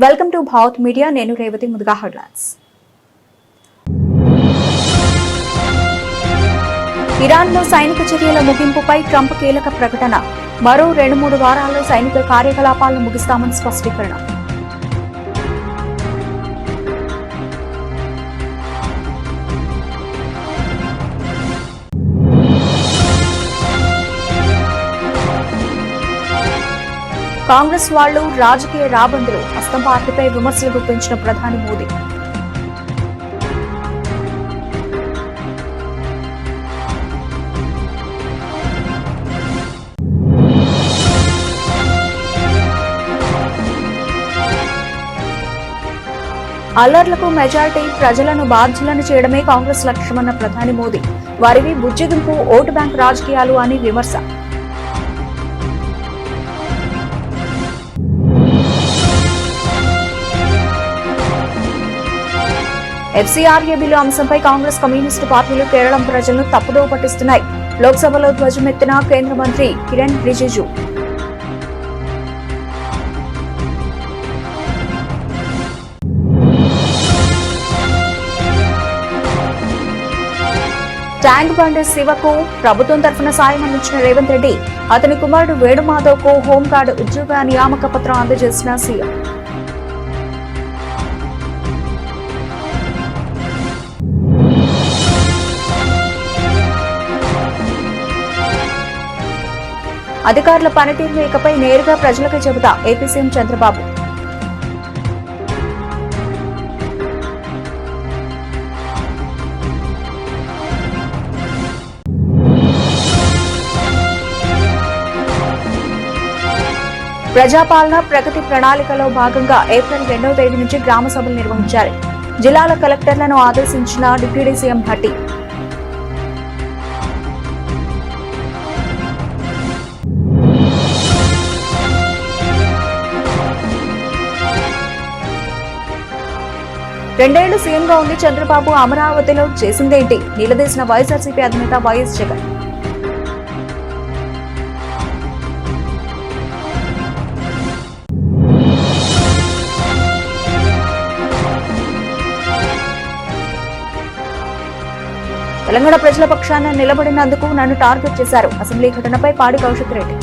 Welcome to Bharat media. నేను రేవతి. ముందుగా headlines. ఇరాన్లో సైనిక చర్యల ముగింపుపై ట్రంప్ కీలక ప్రకటన. మరో 2-3 వారాల్లో సైనిక కార్యకలాపాలను ముగిస్తామని స్పష్టీకరణ. కాంగ్రెస్ వాళ్లు రాజకీయ రాబందులు. హస్తం పార్టీపై విమర్శలు గుప్పించిన ప్రధాని మోదీ. అల్లర్లకు మెజారిటీ ప్రజలను బాధ్యులను చేయడమే కాంగ్రెస్ లక్ష్యమన్న ప్రధాని మోదీ. వారివి బుజ్జగింపు, ఓటు బ్యాంక్ రాజకీయాలు అని విమర్శ. ఎఫ్సీఆర్ఏ బిల్లు అంశంపై కాంగ్రెస్, కమ్యూనిస్టు పార్టీలు కేరళం ప్రజలను తప్పుదోవ పట్టిస్తున్నాయి. లోక్సభలో ధ్వజమెత్తిన కేంద్ర మంత్రి కిరణ్ రిజిజు. ట్యాంక్ బండ్ శివకు ప్రభుత్వం తరఫున సాయం అందించిన రేవంత్ రెడ్డి, అతని కుమారుడు వేణుమాధవ్ కు హోంగార్డు ఉద్యోగ నియామక పత్రం అందజేసిన సీఎం. అధికారుల పనితీరును ఇకపై నేరుగా ప్రజలకు చెబుతా ఏపీ సీఎం చంద్రబాబు. ప్రజాపాలన ప్రగతి ప్రణాళికలో భాగంగా ఏప్రిల్ 2వ తేదీ నుంచి గ్రామ సభలు నిర్వహించారు. జిల్లాల కలెక్టర్లను ఆదేశించిన డిప్యూటీ సీఎం భట్టి. రెండేళ్లు సీఎంగా ఉండి చంద్రబాబు అమరావతిలో చేసిందేంటి నిలదీసిన వైఎస్ఆర్సీపీ అధినేత వైఎస్ జగన్. తెలంగాణ ప్రజల పక్షాన నిలబడినందుకు నన్ను టార్గెట్ చేశారు. అసెంబ్లీ ఘటనపై పాడి కౌశిక్ రెడ్డి.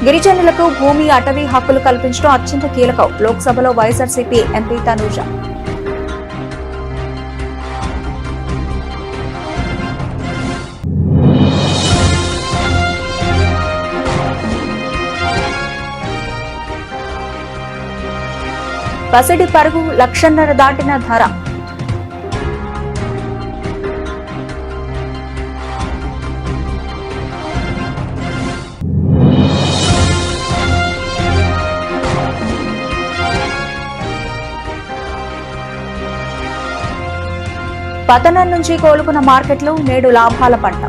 గిరిజనులకు భూమి, అటవీ హక్కులు కల్పించడం అత్యంత కీలకం. లోక్సభలో వైఎస్ఆర్సీపీ ఎంపీ తనూజ. పసిడి పరుగు 1.5 లక్షం దాటిన ధర. పతనం నుంచి కోలుకున్న మార్కెట్లు నేడు లాభాల పంట.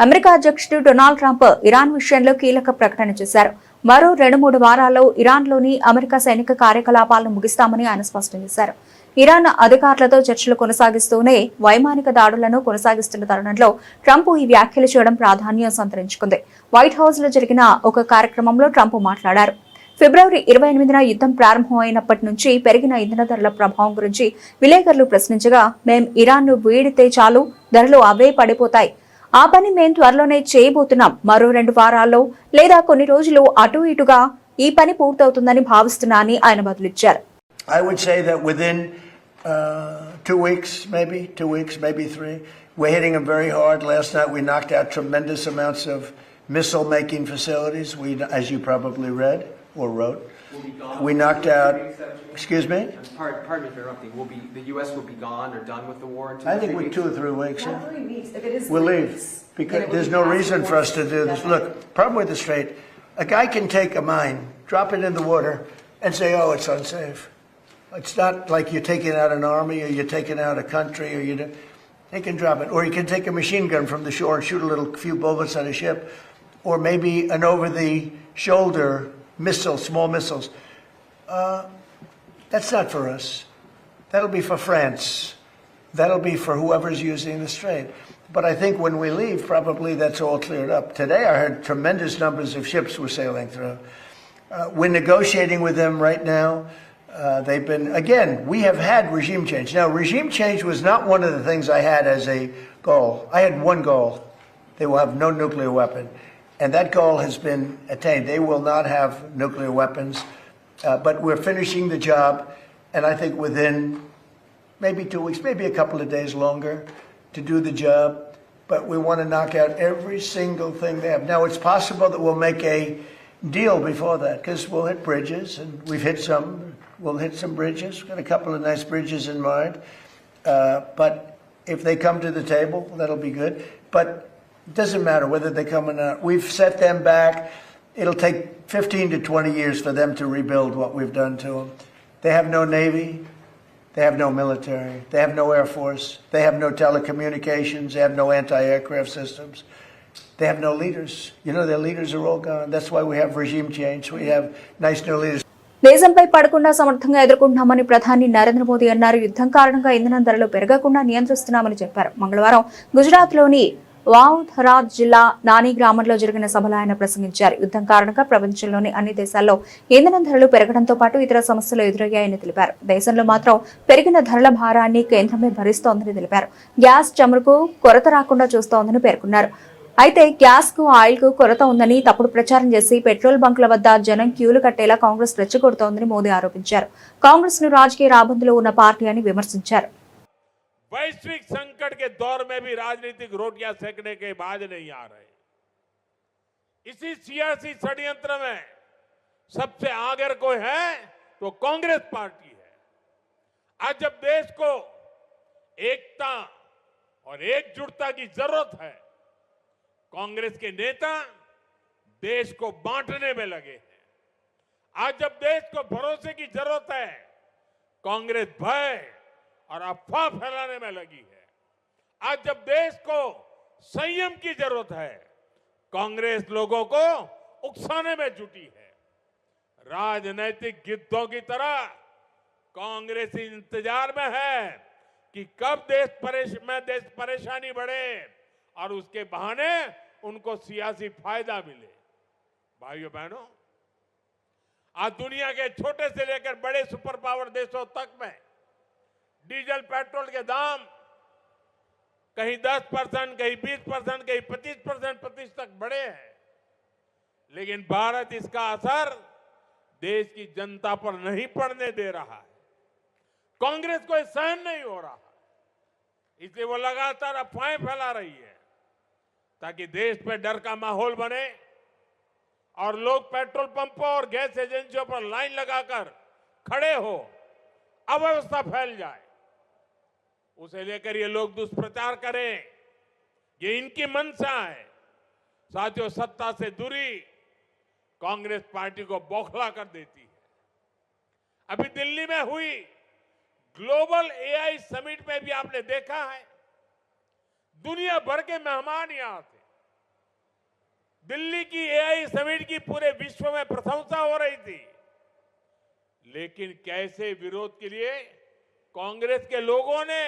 అమెరికా అధ్యక్షుడు డొనాల్డ్ ట్రంప్ ఇరాన్ విషయంలో కీలక ప్రకటన చేశారు. మరో 2-3 వారాల్లో ఇరాన్లోని అమెరికా సైనిక కార్యకలాపాలను ముగిస్తామని ఆయన స్పష్టం చేశారు. ఇరాన్ అధికారులతో చర్చలు కొనసాగిస్తూనే వైమానిక దాడులను కొనసాగిస్తున్న తరుణంలో ట్రంప్ ఈ వ్యాఖ్యలు చేయడం ప్రాధాన్యం సంతరించుకుంది. వైట్ హౌస్ లో జరిగిన ఒక కార్యక్రమంలో ట్రంప్ మాట్లాడారు. ఫిబ్రవరి 28న యుద్ధం ప్రారంభమైనప్పటి నుంచి పెరిగిన ఇంధన ధరల ప్రభావం గురించి విలేకరులు ప్రశ్నించగా, మేం ఇరాన్ను వీడితే చాలు, ధరలు అవే పడిపోతాయి. ఆ పని మేం త్వరలోనే చేయబోతున్నాం. మరో 2 వారాల్లో లేదా కొన్ని రోజులు అటు ఇటుగా ఈ పని పూర్తవుతుందని భావిస్తున్నానని ఆయన బదులిచ్చారు. I would say that within 2 weeks, maybe 3, we're hitting them very hard. Last night we knocked out tremendous amounts of missile-making facilities. As you probably read or wrote, we knocked out. Excuse me? Pardon me for interrupting. The U.S. will be gone or done with the war in 2 or 3 weeks? I think with 2 or 3 weeks. Not 3 weeks. If it is we'll 3 leave weeks, because there's no reason for us to do this. Look, problem with the Strait, a guy can take a mine, drop it in the water, and say, "Oh, it's unsafe." It's not like you're taking out an army or you're taking out a country or they can drop it. Or you can take a machine gun from the shore and shoot few bullets at a ship, or maybe an over-the-shoulder missiles, small missiles. That's not for us. That'll be for France. That'll be for whoever's using the strait. But I think when we leave, probably that's all cleared up. Today I heard tremendous numbers of ships were sailing through. We're negotiating with them right now. They've been, again, we have had regime change. Now, regime change was not one of the things I had as a goal. I had one goal. They will have no nuclear weapon. And that goal has been attained. They will not have nuclear weapons. But we're finishing the job. And I think within maybe 2 weeks, maybe a couple of days longer to do the job. But we want to knock out every single thing they have. Now, it's possible that we'll make a deal before that, because we'll hit bridges, and we've hit some. We'll hit some bridges. We've got a couple of nice bridges in mind. But if they come to the table, that'll be good. But it doesn't matter whether they come or not. We've set them back. It'll take 15 to 20 years for them to rebuild what we've done to them. They have no Navy. They have no military. They have no Air Force. They have no telecommunications. They have no anti-aircraft systems. They have no leaders. You know, their leaders are all gone. That's why we have regime change. We have nice new leaders. దేశంపై పడకుండా సమర్థంగా ఎదుర్కొంటున్నామని ప్రధాని నరేంద్ర మోదీ అన్నారు. యుద్ధం కారణంగా ఇంధనం ధరలు పెరగకుండా నియంత్రిస్తున్నామని చెప్పారు. మంగళవారం గుజరాత్లోని వావధరాజ్ జిల్లా నాని గ్రామంలో జరిగిన సభలో ఆయన ప్రసంగించారు. యుద్ధం కారణంగా ప్రపంచంలోని అన్ని దేశాల్లో ఇంధనం ధరలు పెరగడంతో పాటు ఇతర సమస్యలు ఎదురయ్యాయని తెలిపారు. దేశంలో మాత్రం పెరిగిన ధరల భారాన్ని కేంద్రమే భరిస్తోందని తెలిపారు. గ్యాస్, చమురుకు కొరత రాకుండా చూస్తోందని పేర్కొన్నారు. అయితే గ్యాస్ కు, ఆయిల్ కు కొరత ఉందని తప్పుడు ప్రచారం చేసి పెట్రోల్ బంకుల వద్ద జనం క్యూలు కట్టేలా కాంగ్రెస్ రెచ్చగొడుతోందని మోదీ ఆరోపించారు. కాంగ్రెస్ ను రాజకీయ రాబందులో ఉన్న పార్టీ అని విమర్శించారు. वैश्विक संकट के दौर में भी राजनीतिक रोटियां सेकने के बाद नहीं आ रहे। इसी सियासी षड्यंत्र में सबसे आगे कोई है तो कांग्रेस पार्टी है। आज जब देश को एकता और एकजुटता की जरूरत है, कांग्रेस के नेता देश को बांटने में लगे हैं। आज जब देश को भरोसे की जरूरत है, कांग्रेस भय और अफवाह फैलाने में लगी है। आज जब देश को संयम की जरूरत है, कांग्रेस लोगों को उकसाने में जुटी है। राजनीतिक गिद्धों की तरह कांग्रेस इंतजार में है कि कब देश परेशानी बढ़े और उसके बहाने उनको सियासी फायदा मिले। भाइयों बहनों, आज दुनिया के छोटे से लेकर बड़े सुपर पावर देशों तक में डीजल पेट्रोल के दाम कहीं 10%, कहीं 20%, कहीं 25% तक बढ़े हैं। लेकिन भारत इसका असर देश की जनता पर नहीं पड़ने दे रहा है। कांग्रेस को सहन नहीं हो रहा, इसलिए वो लगातार अफवाहें फैला रही है ताकि देश पे डर का माहौल बने और लोग पेट्रोल पंपों और गैस एजेंसियों पर लाइन लगाकर खड़े हो, अव्यवस्था फैल जाए। उसे लेकर ये लोग दुष्प्रचार करें, ये इनकी मंशा है। साथियों, सत्ता से दूरी कांग्रेस पार्टी को बौखला कर देती है। अभी दिल्ली में हुई ग्लोबल एआई समिट में भी आपने देखा है, दुनिया भर के मेहमान यहां थे। दिल्ली की एआई समिट की पूरे विश्व में प्रशंसा हो रही थी, लेकिन कैसे विरोध के लिए कांग्रेस के लोगों ने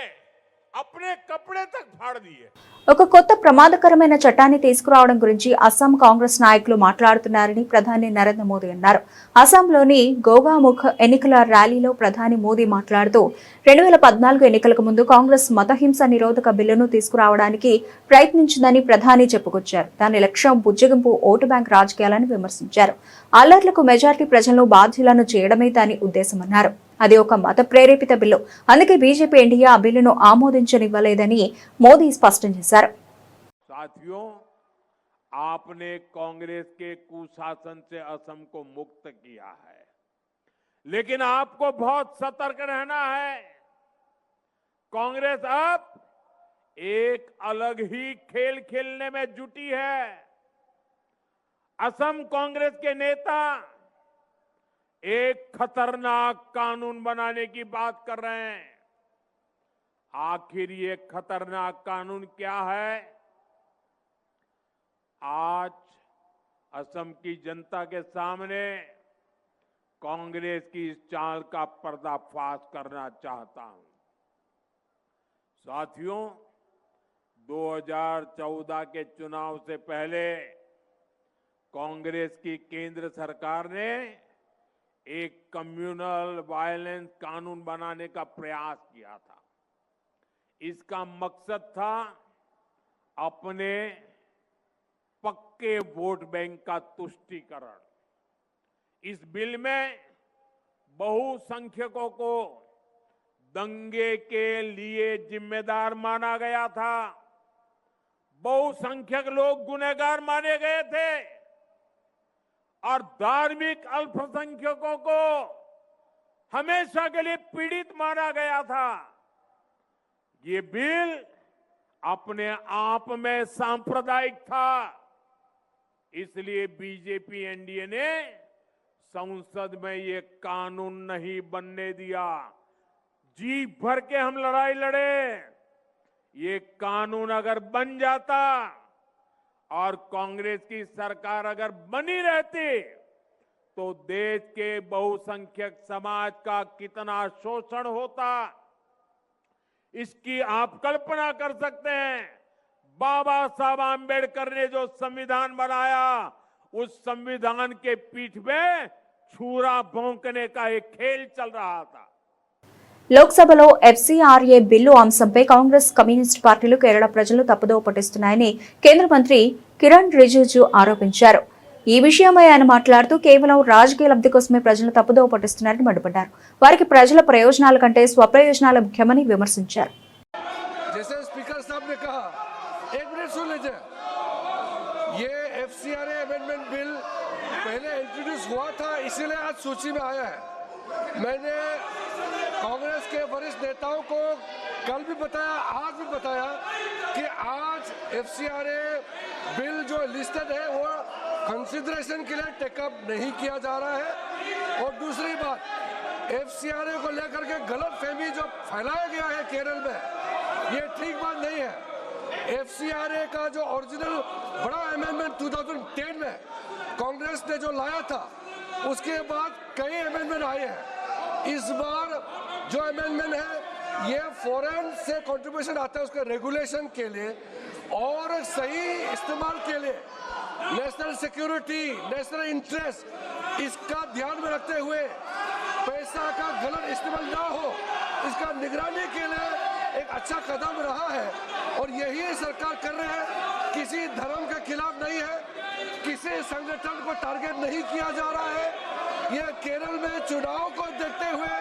अपने कपड़े तक फाड़ दिए। ఒక కొత్త ప్రమాదకరమైన చట్టాన్ని తీసుకురావడం గురించి అస్సాం కాంగ్రెస్ నాయకులు మాట్లాడుతున్నారని ప్రధాని నరేంద్ర మోదీ అన్నారు. అస్సాంలోని గోగాముఖ్ ఎన్నికల ర్యాలీలో ప్రధాని మోదీ మాట్లాడుతూ 2014 ఎన్నికలకు ముందు కాంగ్రెస్ మతహింస నిరోధక బిల్లును తీసుకురావడానికి ప్రయత్నించిందని ప్రధాని చెప్పుకొచ్చారు. దాని లక్ష్యం బుజ్జగింపు ఓటు బ్యాంక్ రాజకీయాలను విమర్శించారు. అల్లర్లకు మెజారిటీ ప్రజలను బాధ్యులను చేయడమే దాని ఉద్దేశమన్నారు. అది ఒక మత ప్రేరేపిత బిల్లు, అందుకే బీజేపీ ఎన్డీఏ ఆ బిల్లును ఆమోదించనివ్వలేదని మోదీ స్పష్టం చేశారు. साथियों, आपने कांग्रेस के कुशासन से असम को मुक्त किया है, लेकिन आपको बहुत सतर्क रहना है। कांग्रेस अब एक अलग ही खेल खेलने में जुटी है। असम कांग्रेस के नेता एक खतरनाक कानून बनाने की बात कर रहे हैं। आखिर ये खतरनाक कानून क्या है? आज असम की जनता के सामने कांग्रेस की इस चाल का पर्दाफाश करना चाहता हूं। साथियों, 2014 के चुनाव से पहले कांग्रेस की केंद्र सरकार ने एक कम्युनल वायलेंस कानून बनाने का प्रयास किया था। इसका मकसद था अपने पक्के वोट बैंक का तुष्टीकरण। इस बिल में बहुसंख्यकों को दंगे के लिए जिम्मेदार माना गया था। बहुसंख्यक लोग गुनहगार माने गए थे और धार्मिक अल्पसंख्यकों को हमेशा के लिए पीड़ित माना गया था। ये बिल अपने आप में सांप्रदायिक था, इसलिए बीजेपी एनडीए ने संसद में ये कानून नहीं बनने दिया। जी भर के हम लड़ाई लड़े। ये कानून अगर बन जाता और कांग्रेस की सरकार अगर बनी रहती तो देश के बहुसंख्यक समाज का कितना शोषण होता, इसकी आप कल्पना कर सकते हैं। बाबा साहब आंबेडकर ने जो संविधान बनाया, उस संविधान के पीठ पे छुरा भोंकने का एक खेल चल रहा था। లోక్సభలో ఎఫ్సీఆర్ఏ బిల్లు అంశంపై కాంగ్రెస్ కమ్యూనిస్ట్ పార్టీలు కేరళ ప్రజలు తప్పుదోవ పట్టిస్తున్నాయని కేంద్ర మంత్రి కిరణ్ రిజిజు ఆరోపించారు. ఈ విషయమై ఆయన మాట్లాడుతూ కేవలం రాజకీయ లబ్ధి కోసమే ప్రజలు తప్పుదోవ పట్టిస్తున్నారని మండిపడ్డారు. వారికి ప్రజల ప్రయోజనాల కంటే స్వప్రయోజనాల ముఖ్యమని విమర్శించారు. ये एफसीआरए अमेंडमेंट बिल पहले इंट्रोड्यूस हुआ था, इसीलिए आज सूची में आया है। मैंने कांग्रेस के वरिष्ठ नेताओं को कल भी बताया, आज भी बताया कि आज एफसीआरए बिल जो लिस्टेड है वो कंसिडरेशन के लिए टेकअप नहीं किया जा रहा है। और दूसरी बात, एफसीआरए को लेकर के गलत फहमी जो फैलाया गया है केरल में, ये ठीक बात नहीं है। एफसीआरए का जो ओरिजिनल बड़ा अमेंडमेंट 2010 में कांग्रेस ने जो लाया था, उसके बाद कई अमेंडमेंट आए हैं। इस बार जो अमेंडमेंट है ये फॉरेन से कंट्रीब्यूशन आता है उसके रेगुलेशन के लिए और सही इस्तेमाल के लिए, नेशनल सिक्योरिटी, नेशनल इंटरेस्ट, इसका ध्यान में रखते हुए पैसा का गलत इस्तेमाल ना हो, इसका निगरानी के लिए एक अच्छा कदम रहा है। और यही सरकार कर रहे हैं, किसी धर्म के खिलाफ नहीं है, किसी संगठन को टारगेट नहीं किया जा रहा है। यह केरल में चुनाव को देखते हुए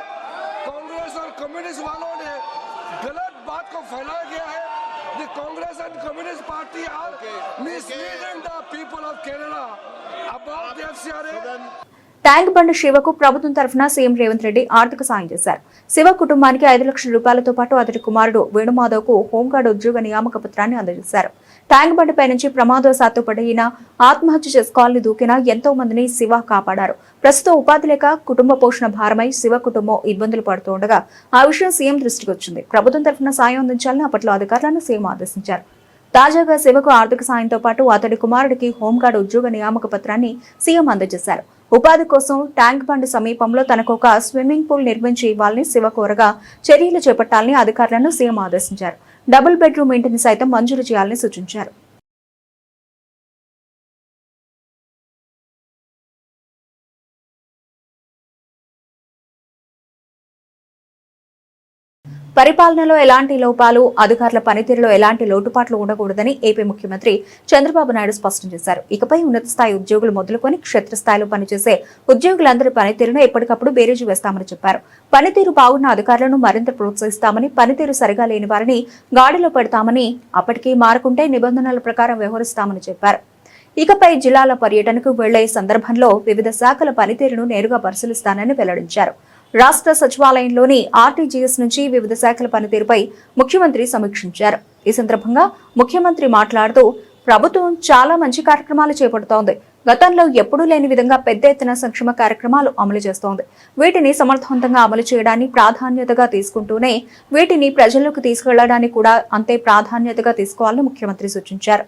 कांग्रेस और कम्युनिस्ट वालों ने गलत बात को फैलाया गया है। The Congress and Communist Party are misleading the people of Kerala about the FCRA. Tank bund శివకు ప్రభుత్వం తరఫున సీఎం రేవంత్ రెడ్డి ఆర్థిక సాయం చేశారు. శివ కుటుంబానికి 5 లక్షల రూపాయలతో పాటు అతడి కుమారుడు వేణుమాధవ్కు హోంగార్డ్ ఉద్యోగ నియామక పత్రాన్ని అందజేశారు. ట్యాంక్ బండ్పై నుంచి ప్రమాదవశాత్తు పడిన ఆత్మహత్య చేసుకోవాలని దూకిన ఎంతో మందిని శివ కాపాడారు. ప్రస్తుతం ఉపాధి లేక కుటుంబ పోషణ భారమై శివ కుటుంబం ఇబ్బందులు పడుతూ ఉండగా ఆ విషయం సీఎం దృష్టికి వచ్చింది. ప్రభుత్వం తరఫున సాయం అందించాలని అప్పట్లో అధికారులను సీఎం ఆదేశించారు. తాజాగా శివకు ఆర్థిక సాయంతో పాటు అతడి కుమారుడికి హోంగార్డ్ ఉద్యోగ నియామక పత్రాన్ని సీఎం అందజేశారు. ఉపాధి కోసం ట్యాంక్ బండ్ సమీపంలో తనకు ఒక స్విమ్మింగ్ పూల్ నిర్మించి ఇవ్వాలని శివ కోరగా చర్యలు చేపట్టాలని అధికారులను సీఎం ఆదేశించారు. డబుల్ బెడ్రూమ్ ఇంటిని సైతం మంజూరు చేయాలని సూచించారు. పరిపాలనలో ఎలాంటి లోపాలు, అధికారుల పనితీరులో ఎలాంటి లోటుపాట్లు ఉండకూడదని ఏపీ ముఖ్యమంత్రి చంద్రబాబు నాయుడు స్పష్టం చేశారు. ఇకపై ఉన్నత స్థాయి ఉద్యోగులు మొదలుకొని క్షేత్రస్థాయిలో పనిచేసే ఉద్యోగులందరి పనితీరును ఎప్పటికప్పుడు బేరీజు వేస్తామని చెప్పారు. పనితీరు బాగున్న అధికారులను మరింత ప్రోత్సహిస్తామని, పనితీరు సరిగా లేని వారిని గాడిలో పెడతామని, అప్పటికీ మారకుంటే నిబంధనల ప్రకారం వ్యవహరిస్తామని చెప్పారు. ఇకపై జిల్లాల పర్యటనకు వెళ్లే సందర్భంలో వివిధ శాఖల పనితీరును నేరుగా పరిశీలిస్తానని వెల్లడించారు. రాష్ట్ర సచివాలయంలోని ఆర్టీజీఎస్ నుంచి వివిధ శాఖల పనితీరుపై ముఖ్యమంత్రి సమీక్షించారు. ఈ సందర్భంగా ముఖ్యమంత్రి మాట్లాడుతూ ప్రభుత్వం చాలా మంచి కార్యక్రమాలు చేపడుతోంది. గతంలో ఎప్పుడూ లేని విధంగా పెద్ద ఎత్తున సంక్షేమ కార్యక్రమాలు అమలు చేస్తోంది. వీటిని సమర్థవంతంగా అమలు చేయడాన్ని ప్రాధాన్యతగా తీసుకుంటూనే వీటిని ప్రజల్లోకి తీసుకెళ్లడాన్ని కూడా అంతే ప్రాధాన్యతగా తీసుకోవాలని ముఖ్యమంత్రి సూచించారు.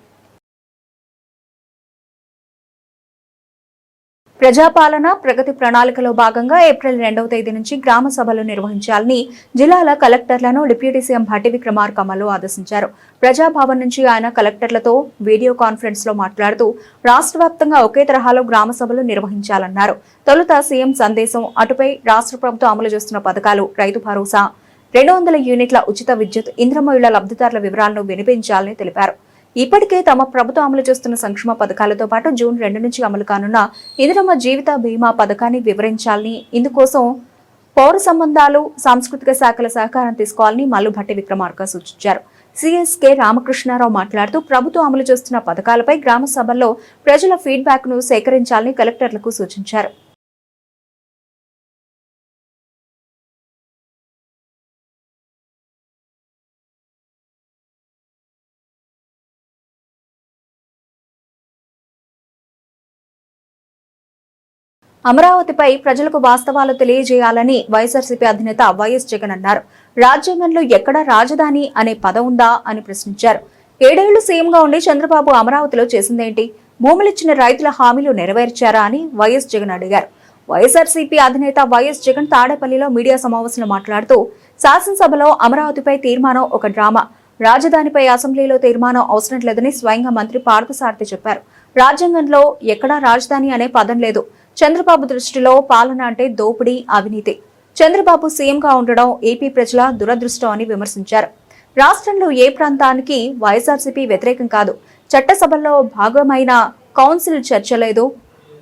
ప్రజాపాలన ప్రగతి ప్రణాళికలో భాగంగా ఏప్రిల్ 2వ తేదీ నుంచి గ్రామ సభలు నిర్వహించాలని జిల్లాల కలెక్టర్లను డిప్యూటీ సీఎం భట్టి విక్రమార్క అమలు ఆదేశించారు. ప్రజాభవన్ నుంచి ఆయన కలెక్టర్లతో వీడియో కాన్ఫరెన్స్ లో మాట్లాడుతూ రాష్ట్ర వ్యాప్తంగా ఒకే తరహాలో గ్రామ సభలు నిర్వహించాలన్నారు. తొలుత సీఎం సందేశం, అటుపై రాష్ట్ర ప్రభుత్వం అమలు చేస్తున్న పథకాలు, రైతు భరోసా, 200 యూనిట్ల ఉచిత విద్యుత్, ఇంద్రమ్మ ఇళ్ల లబ్ధిదారుల వివరాలను వినిపించాలని తెలిపారు. ఇప్పటికే తమ ప్రభుత్వం అమలు చేస్తున్న సంక్షేమ పథకాలతో పాటు జూన్ 2 నుంచి అమలు కానున్న ఇందిరమ్మ జీవిత బీమా పథకాన్ని వివరించాలని, ఇందుకోసం పౌర సంబంధాలు, సాంస్కృతిక శాఖల సహకారం తీసుకోవాలని మల్లు భట్టి విక్రమార్క సూచించారు. సిఎస్కే రామకృష్ణారావు మాట్లాడుతూ ప్రభుత్వం అమలు చేస్తున్న పథకాలపై గ్రామ సభల్లో ప్రజల ఫీడ్బ్యాక్ ను సేకరించాలని కలెక్టర్లకు సూచించారు. అమరావతిపై ప్రజలకు వాస్తవాలు తెలియజేయాలని వైఎస్ఆర్సీపీ అధినేత వైఎస్ జగన్ అన్నారు. రాజ్యాంగంలో ఎక్కడ రాజధాని అనే పదం ఉందా అని ప్రశ్నించారు. 7 ఏళ్లు సీఎంగా ఉండి చంద్రబాబు అమరావతిలో చేసిందేంటి? భూములిచ్చిన రైతుల హామీలు నెరవేర్చారా అని వైఎస్ జగన్ అడిగారు. వైఎస్ఆర్సీపీ అధినేత వైఎస్ జగన్ తాడేపల్లిలో మీడియా సమావేశంలో మాట్లాడుతూ శాసనసభలో అమరావతిపై తీర్మానం ఒక డ్రామా, రాజధానిపై అసెంబ్లీలో తీర్మానం అవసరం లేదని స్వయంగా మంత్రి పార్థసారథి చెప్పారు. రాజ్యాంగంలో ఎక్కడా రాజధాని అనే పదం లేదు. చంద్రబాబు దృష్టిలో పాలన అంటే దోపిడీ, అవినీతి. చంద్రబాబు సీఎంగా ఉండడం ఏపీ ప్రజల దురదృష్టం అని విమర్శించారు. రాష్ట్రంలో ఏ ప్రాంతానికి వైఎస్ఆర్సీపీ వ్యతిరేకం కాదు. చట్టసభల్లో భాగమైన కౌన్సిల్ చర్చ లేదు.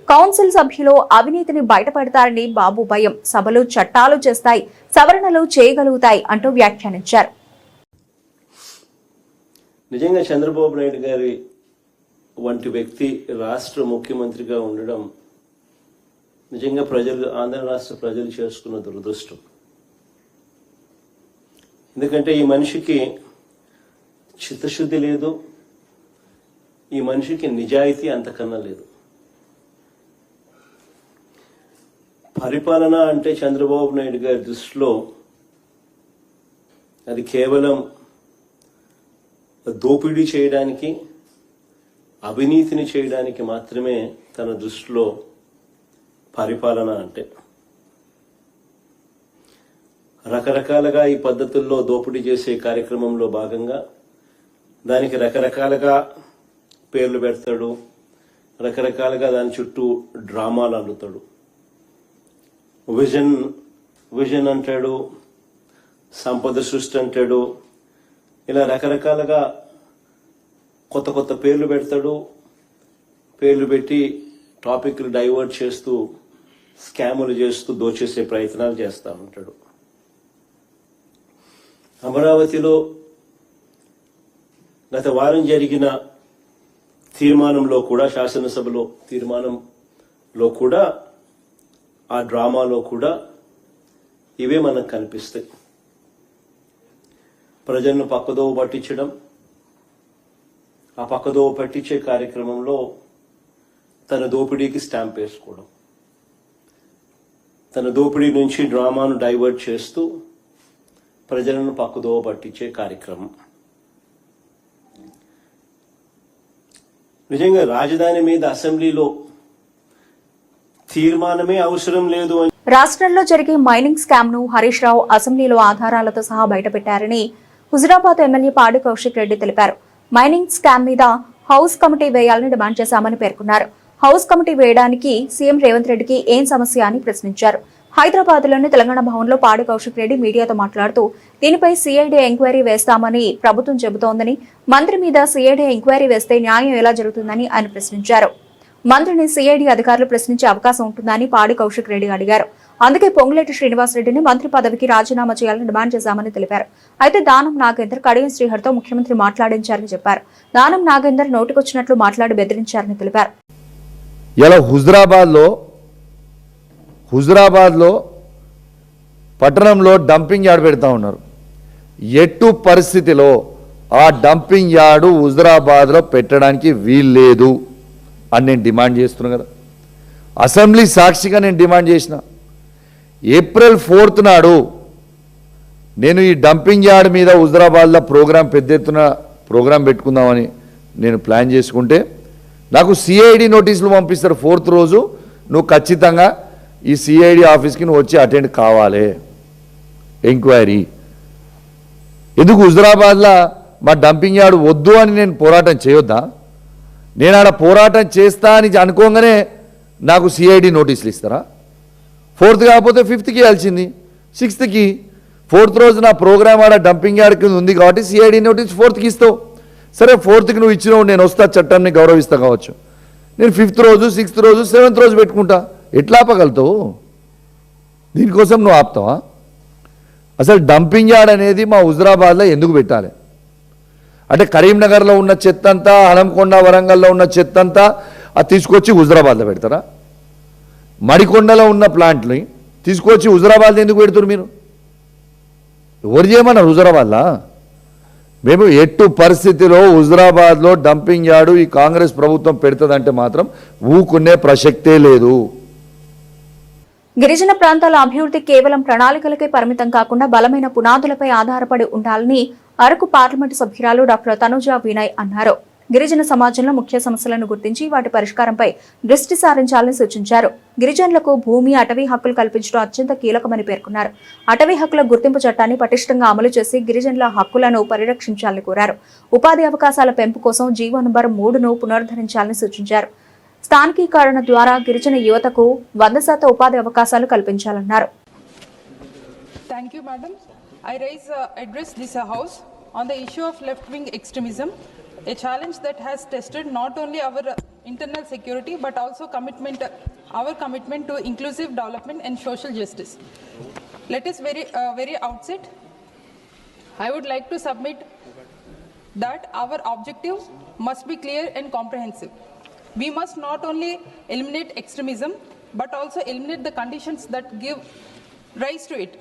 కౌన్సిల్ సభ్యులు అవినీతిని బయటపడతారని బాబు భయం. సభలు చట్టాలు చేస్తాయి, సవరణలు చేయగలుగుతాయి అంటూ వ్యాఖ్యానించారు. నిజంగా చంద్రబాబు నాయుడు గారి వంటి వ్యక్తి రాష్ట్ర ముఖ్యమంత్రిగా ఉండడం నిజంగా ఆంధ్ర రాష్ట్ర ప్రజలు చేసుకున్న దురదృష్టం. ఎందుకంటే ఈ మనిషికి చిత్తశుద్ధి లేదు, ఈ మనిషికి నిజాయితీ అంతకన్నా లేదు. పరిపాలన అంటే చంద్రబాబు నాయుడు గారి దృష్టిలో అది కేవలం దోపిడీ చేయడానికి, అవినీతిని చేయడానికి మాత్రమే తన దృష్టిలో పరిపాలన అంటే. రకరకాలుగా ఈ పద్ధతుల్లో దోపిడీ చేసే కార్యక్రమంలో భాగంగా దానికి రకరకాలుగా పేర్లు పెడతాడు, రకరకాలుగా దాని చుట్టూ డ్రామాలు అల్లుతాడు. విజన్ అంటాడు, సంపద సృష్టి అంటాడు. ఇలా రకరకాలుగా కొత్త కొత్త పేర్లు పెడతాడు. పేర్లు పెట్టి టాపిక్లు డైవర్ట్ చేస్తూ, స్కాములు చేస్తూ దోచేసే ప్రయత్నాలు చేస్తూ ఉంటాడు. అమరావతిలో గత వారం జరిగిన తీర్మానంలో కూడా, శాసనసభలో తీర్మానంలో కూడా, ఆ డ్రామాలో కూడా ఇవే మనకు కనిపిస్తాయి. ప్రజలను పక్కదోవ పట్టించడం, ఆ పక్కదోవ పట్టించే కార్యక్రమంలో తన దోపిడీకి స్టాంప్ వేసుకోవడం, తన దోపిడీ నుంచి డ్రామాను డైవర్ట్ చేస్తూ ప్రజలను పక్కదోవ పట్టించే కార్యక్రమం. నిజంగా రాజధాని మీద అసెంబ్లీలో తీర్మానమే అవసరం లేదు అని రాష్ట్రంలో జరిగే మైనింగ్ స్కామ్ ను హరీష్ రావు అసెంబ్లీలో ఆధారాలతో సహా బయటపెట్టారని హుజురాబాద్ ఎమ్మెల్యే పాడి కౌశిక్ రెడ్డి తెలిపారు. మైనింగ్ స్కామ్ మీద హౌస్ కమిటీ వేయాలని డిమాండ్ చేశామని పేర్కొన్నారు. హౌస్ కమిటీ వేయడానికి సీఎం రేవంత్ రెడ్డికి ఏం సమస్య అని ప్రశ్నించారు. హైదరాబాద్ లోని తెలంగాణ భవన్ లో పాడి కౌశిక్ రెడ్డి మీడియాతో మాట్లాడుతూ దీనిపై సిఐడి ఎంక్వైరీ వేస్తామని ప్రభుత్వం చెబుతోందని, మంత్రి మీద సిఐడి ఎంక్వైరీ వేస్తే న్యాయం ఎలా జరుగుతుందని ఆయన ప్రశ్నించారు. మంత్రిని సిఐడి అధికారులు ప్రశ్నించే అవకాశం ఉంటుందని పాడి కౌశిక్ రెడ్డి అడిగారు. అందుకే పొంగులేటి శ్రీనివాసరెడ్డిని మంత్రి పదవికి రాజీనామా చేయాలని డిమాండ్ చేశామని తెలిపారు. అయితే దానం నాగేందర్ కడియం శ్రీహరితో ముఖ్యమంత్రి మాట్లాడించారని చెప్పారు. దానం నాగేందర్ నోటికొచ్చినట్లు మాట్లాడి బెదిరించారని తెలిపారు. ఇలా హుజురాబాద్లో పట్టణంలో డంపింగ్ యార్డ్ పెడతా ఉన్నారు. ఎట్టు పరిస్థితిలో ఆ డంపింగ్ యార్డు హుజురాబాద్లో పెట్టడానికి వీల్లేదు అని నేను డిమాండ్ చేస్తున్నాను కదా. అసెంబ్లీ సాక్షిగా నేను డిమాండ్ చేసిన. ఏప్రిల్ 4th నాడు నేను ఈ డంపింగ్ యార్డ్ మీద హుజురాబాద్లో పెద్ద ఎత్తున ప్రోగ్రాం పెట్టుకుందామని నేను ప్లాన్ చేసుకుంటే నాకు సిఐడి నోటీసులు పంపిస్తారు 4th రోజు. నువ్వు ఖచ్చితంగా ఈ సిఐడి ఆఫీస్కి నువ్వు వచ్చి అటెండ్ కావాలి ఎంక్వైరీ. ఎందుకు హుజురాబాద్లో మా డంపింగ్ యార్డ్ వద్దు అని నేను పోరాటం చేయొద్దా? నేను ఆడ పోరాటం చేస్తా అని అనుకోగానే నాకు సిఐడి నోటీసులు ఇస్తారా? 4th కాకపోతే 5th ఇవ్వాల్సింది, 6th. 4th రోజు నా ప్రోగ్రామ్ ఆడ డంపింగ్ యార్డ్ కింద ఉంది కాబట్టి సిఐడి నోటీస్ 4th ఇస్తావు. సరే 4th నువ్వు ఇచ్చినావు, నేను వస్తా, చట్టాన్ని గౌరవిస్తా కావచ్చు. నేను 5th రోజు, 6th రోజు, 7th రోజు పెట్టుకుంటా. ఎట్లా ఆపగలుగుతావు? దీనికోసం నువ్వు ఆపుతావా? అసలు డంపింగ్ యార్డ్ అనేది మా హుజురాబాద్లో ఎందుకు పెట్టాలి అంటే కరీంనగర్లో ఉన్న చెత్త అంతా, హనంకొండ, వరంగల్లో ఉన్న చెత్త అంతా అది తీసుకొచ్చి హుజురాబాద్లో పెడతారా? మడికొండలో ఉన్న ప్లాంట్ని తీసుకొచ్చి హుజురాబాద్లో ఎందుకు పెడుతున్నారు మీరు? ఎవరు చేయమన్నారు హుజురాబాద్లో? మేము ఎట్టు పరిస్థితిలో హుజురాబాద్లో డంపింగ్ యార్డు ఈ కాంగ్రెస్ ప్రభుత్వం పెడుతుందంటే మాత్రం ఊకునే ప్రసక్తే లేదు. గిరిజన ప్రాంతాల అభివృద్ధి కేవలం ప్రణాళికలకే పరిమితం కాకుండా బలమైన పునాదులపై ఆధారపడి ఉండాలని అరకు పార్లమెంటు సభ్యురాలు డాక్టర్ తనుజా వినయ్ అన్నారు. గిరిజన సమాజంలో ముఖ్య సమస్యలను గుర్తించి వాటి పరిష్కారంపై దృష్టి సారించాలని సూచించారు. గిరిజనులకు భూమి, అటవీ హక్కులు కల్పించడం అత్యంత కీలకమని పేర్కొన్నారు. అటవీ హక్కుల గుర్తింపు చట్టాన్ని పటిష్టంగా అమలు చేసి గిరిజనుల హక్కులను పరిరక్షించాలని కోరారు. ఉపాధి అవకాశాల పెంపు కోసం జీవో నంబర్ 3ను పునరుద్ధరించాలని సూచించారు. స్థానికీకరణ ద్వారా గిరిజన యువతకు 100% ఉపాధి అవకాశాలు కల్పించాలన్నారు. Thank you, madam. I address this house on the issue of left-wing extremism, a challenge that has tested not only our internal security but also our commitment to inclusive development and social justice. Let us very outset, I would like to submit that our objective must be clear and comprehensive. We must not only eliminate extremism but also eliminate the conditions that give rise to it.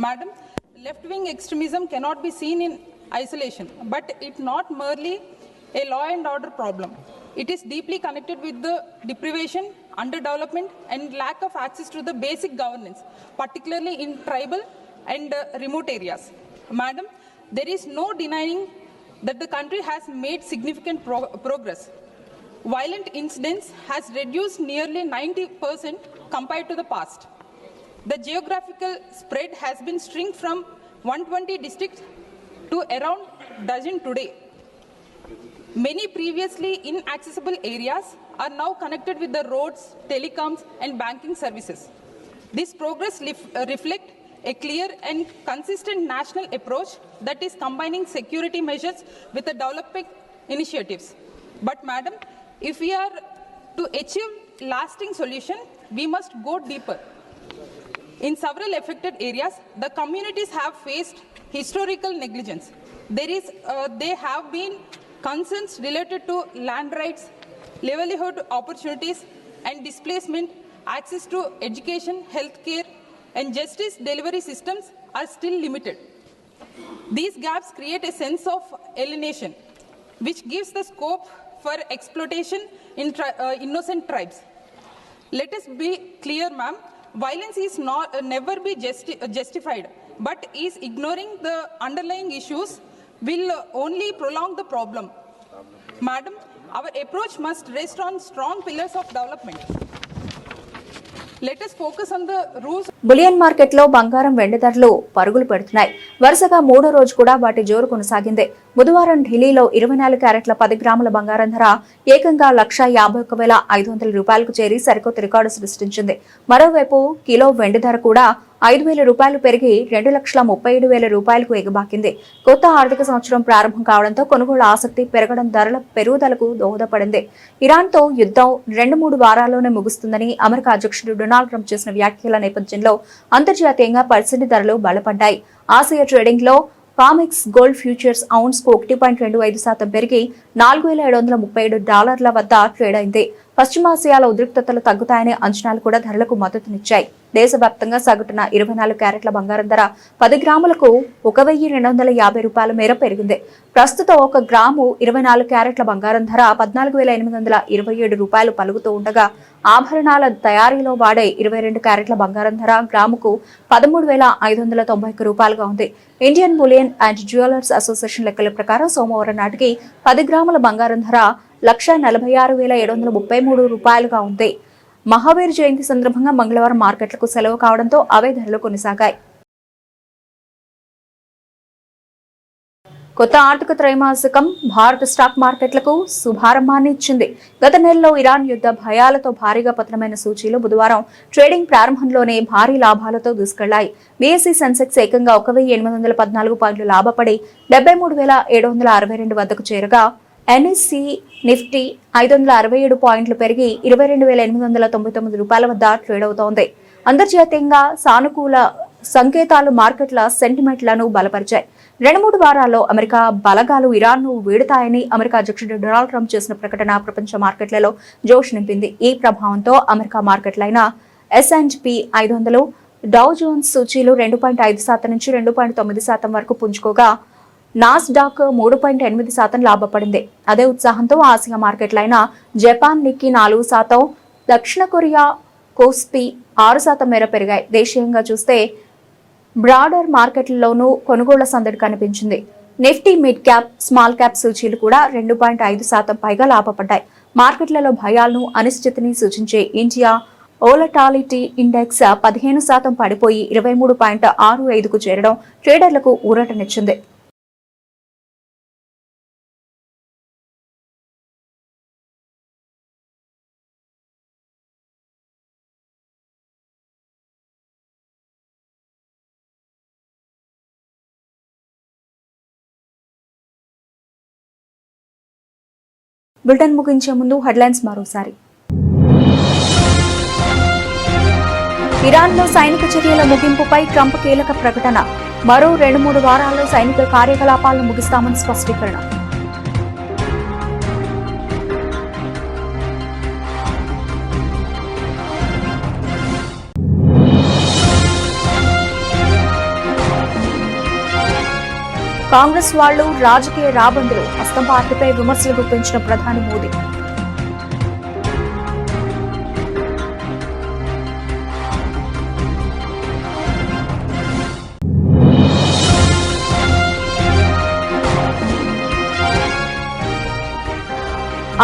Madam, left-wing extremism cannot be seen in isolation, but it's not merely a law and order problem. It is deeply connected with the deprivation, underdevelopment, and lack of access to the basic governance, particularly in tribal and remote areas. Madam, there is no denying that the country has made significant progress. Violent incidents has reduced nearly 90% compared to the past. The geographical spread has been shrunk from 120 districts to around dozen today. Many previously inaccessible areas are now connected with the roads, telecoms, and banking services. This progress reflects a clear and consistent national approach that is combining security measures with the development initiatives. But madam, if we are to achieve lasting solution, we must go deeper. In several affected areas, the communities have faced historical negligence. They have been concerns related to land rights, livelihood opportunities, and displacement. Access to education, healthcare, and justice delivery systems are still limited. These gaps create a sense of alienation, which gives the scope for exploitation in innocent tribes. Let us be clear, ma'am. Violence is never be justified, but is ignoring the underlying issues will only prolong the problem. Madam, our approach must rest on strong pillars of development. Let us focus on the rules. Bullion మార్కెట్లో బంగారం, వెండి ధరలు పరుగులు పెడుతున్నాయి. వరుసగా 3వ రోజు కూడా వాటి జోరు కొనసాగింది. బుధవారం ఢిల్లీలో 24 క్యారెట్ల 10 గ్రాముల బంగారం ధర ఏకంగా 1,51,500 రూపాయలకు చేరి సరికొత్త రికార్డు సృష్టించింది. మరోవైపు కిలో వెండి ధర కూడా 5,000 రూపాయలు పెరిగి 2,37,000 రూపాయలకు ఎగబాకింది. కొత్త ఆర్థిక సంవత్సరం ప్రారంభం కావడంతో కొనుగోలు ఆసక్తి పెరగడం ధరల పెరుగుదలకు దోహదపడింది. ఇరాన్తో యుద్ధం 2-3 వారాల్లోనే ముగుస్తుందని అమెరికా అధ్యక్షుడు డొనాల్డ్ ట్రంప్ చేసిన వ్యాఖ్యల నేపథ్యంలో అంతర్జాతీయంగా పరిస్థితి ధరలు బలపడ్డాయి. ఆసియా ట్రేడింగ్ లో కామెక్స్ గోల్డ్ ఫ్యూచర్స్ ఔన్స్ కు 1.25% పెరిగి $4,737 వద్ద ట్రేడ్ అయింది. పశ్చిమాసియాలో ఉద్రిక్తతలు తగ్గుతాయనే అంచనాలు కూడా ధరలకు మద్దతునిచ్చాయి. దేశవ్యాప్తంగా సగటున 24 క్యారెట్ల బంగారం ధర 10 గ్రాములకు 1,250 రూపాయల మేర పెరిగింది. ప్రస్తుతం 1 గ్రాము 24 క్యారెట్ల బంగారం ధర 14,827 రూపాయలు పలుకుతూ ఉండగా ఆభరణాల తయారీలో వాడే 22 క్యారెట్ల బంగారం ధర గ్రాముకు 13,591 రూపాయలుగా ఉంది. Indian bullion and jewellers association లెక్కల ప్రకారం సోమవారం నాటికి 10 గ్రాముల బంగారం ధర 1,46,733 రూపాయలుగా ఉంది. మహావీర్ జయంతి సందర్భంగా మంగళవారం మార్కెట్లకు సెలవు కావడంతో అవే ధరలు కొనసాగాయి. కొత్త ఆర్థిక త్రైమాసికం భారత స్టాక్ మార్కెట్లకు శుభారంభాన్ని ఇచ్చింది. గత నెలలో ఇరాన్ యుద్ధ భయాలతో భారీగా పతనమైన సూచీలు బుధవారం ట్రేడింగ్ ప్రారంభంలోనే భారీ లాభాలతో దూసుకెళ్లాయి. బీఎస్ఈ సెన్సెక్స్ ఏకంగా 1814 పాయింట్లు లాభపడి 73,762 వద్దకు చేరగా ఎన్ఎస్సి నిఫ్టీ 567 పాయింట్లు పెరిగి 22,899 రూపాయల వద్ద ట్రేడ్ అవుతోంది. అంతర్జాతీయంగా సానుకూల సంకేతాలు మార్కెట్ల సెంటిమెంట్లను బలపరిచాయి. 2-3 వారాల్లో అమెరికా బలగాలు ఇరాన్ను వీడుతాయని అమెరికా అధ్యక్షుడు డొనాల్డ్ ట్రంప్ చేసిన ప్రకటన ప్రపంచ మార్కెట్లలో జోష్ నింపింది. ఈ ప్రభావంతో అమెరికా మార్కెట్లైన S&P 500, డౌ జోన్స్ సూచీలు 2.5% నుంచి 2.9% వరకు పుంజుకోగా నాస్డాక్ 3.8% లాభపడింది. అదే ఉత్సాహంతో ఆసియా మార్కెట్లైన జపాన్ నిక్కీ 4%, దక్షిణ కొరియా కోస్పీ 6% మేర పెరిగాయి. దేశీయంగా చూస్తే బ్రాడర్ మార్కెట్లలోనూ కొనుగోళ్ల సందడి కనిపించింది. Nifty mid cap, small cap సూచీలు కూడా 2.5% పైగా లాభపడ్డాయి. మార్కెట్లలో భయాలను, అనిశ్చితిని సూచించే ఇండియా వోలటాలిటీ ఇండెక్స్ 15% పడిపోయి 23.65కు చేరడం ట్రేడర్లకు ఊరటనిచ్చింది. బులెటిన్ ముగించే ముందు హెడ్లైన్స్ మరోసారి. ఇరాన్లో సైనిక చర్యల ముగింపుపై ట్రంప్ కీలక ప్రకటన. మరో 2-3 వారాల్లో సైనిక కార్యకలాపాలను ముగిస్తామని స్పష్టీకరణ. కాంగ్రెస్ వాళ్లు రాజకీయ రాబందులు, హస్తం పార్టీపై విమర్శలు గుప్పించిన ప్రధాని మోదీ.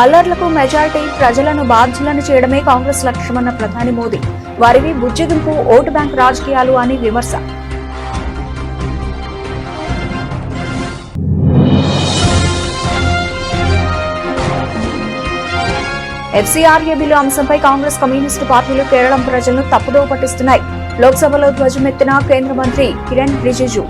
అల్లర్లకు మెజారిటీ ప్రజలను బాధ్యులను చేయడమే కాంగ్రెస్ లక్ష్యమన్న ప్రధాని మోదీ. వారివి బుజ్జగింపు, ఓటు బ్యాంక్ రాజకీయాలు అని విమర్శ. FCRA బిల్లు అంశంపై కాంగ్రెస్, కమ్యూనిస్టు పార్టీలు కేరళం ప్రజలను తప్పుదోవ పట్టిస్తున్నాయి. లోక్సభలో ధ్వజమెత్తిన కేంద్ర మంత్రి కిరణ్ రిజిజు.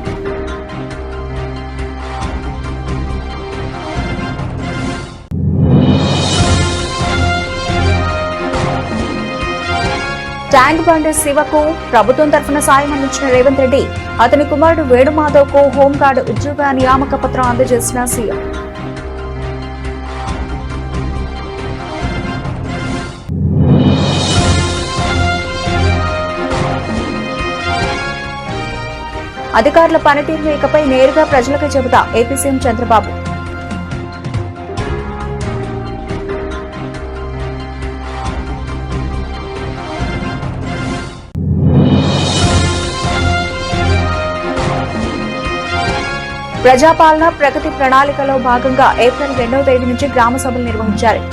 ట్యాంక్ బండ్ శివకు ప్రభుత్వం తరఫున సాయం అందించిన రేవంత్ రెడ్డి, అతని కుమారుడు వేణుమాధవ్ కు హోంగార్డ్ ఉద్యోగ నియామక పత్రం అందజేసిన సీఎం. అధికారుల పనితీరును ఇకపై నేరుగా ప్రజలకే చెబుతా ఏపీ సీఎం చంద్రబాబు. ప్రజాపాలన ప్రగతి ప్రణాళికలో భాగంగా ఏప్రిల్ 2వ తేదీ నుంచి గ్రామ సభలు నిర్వహించారు.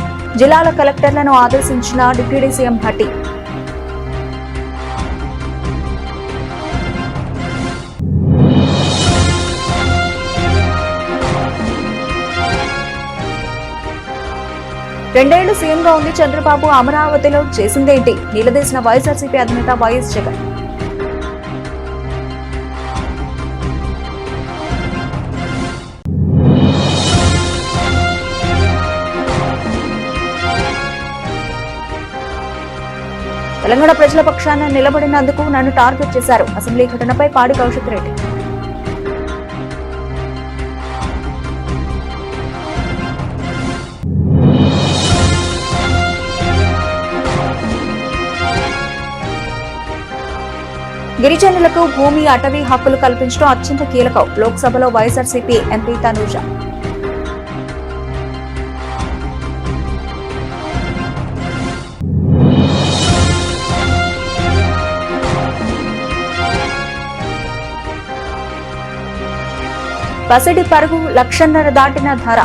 జిల్లాల కలెక్టర్లను ఆదేశించిన డిప్యూటీ సీఎం భట్టి. రెండేళ్లు సీఎంగా ఉండి చంద్రబాబు అమరావతిలో చేసిందేంటి నిలదీసిన వైఎస్ఆర్సీపీ అధినేత వైఎస్ జగన్. తెలంగాణ ప్రజల పక్షాన నిలబడినందుకు నన్ను టార్గెట్ చేశారు. అసెంబ్లీ ఘటనపై పాడి కౌశిక్ రెడ్డి. గిరిజనులకు భూమి, అటవీ హక్కులు కల్పించడం అత్యంత కీలకం. లోక్సభలో వైఎస్ఆర్సీపీ ఎంపీ తనూజ. పసిడి పరుగు 1,50,000 దాటిన ధర.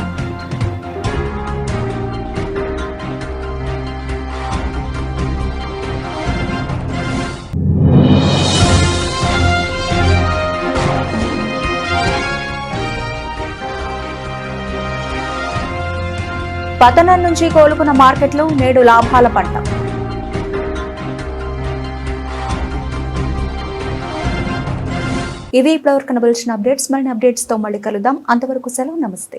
పతనం నుంచి కోలుకున్న మార్కెట్లు నేడు లాభాల పంట. ఇవి ఇప్పటివరకు కనబడిన అప్డేట్స్. మరిన్ని అప్డేట్స్ తో మళ్ళీ కలుద్దాం. అంతవరకు సెలవు. నమస్తే.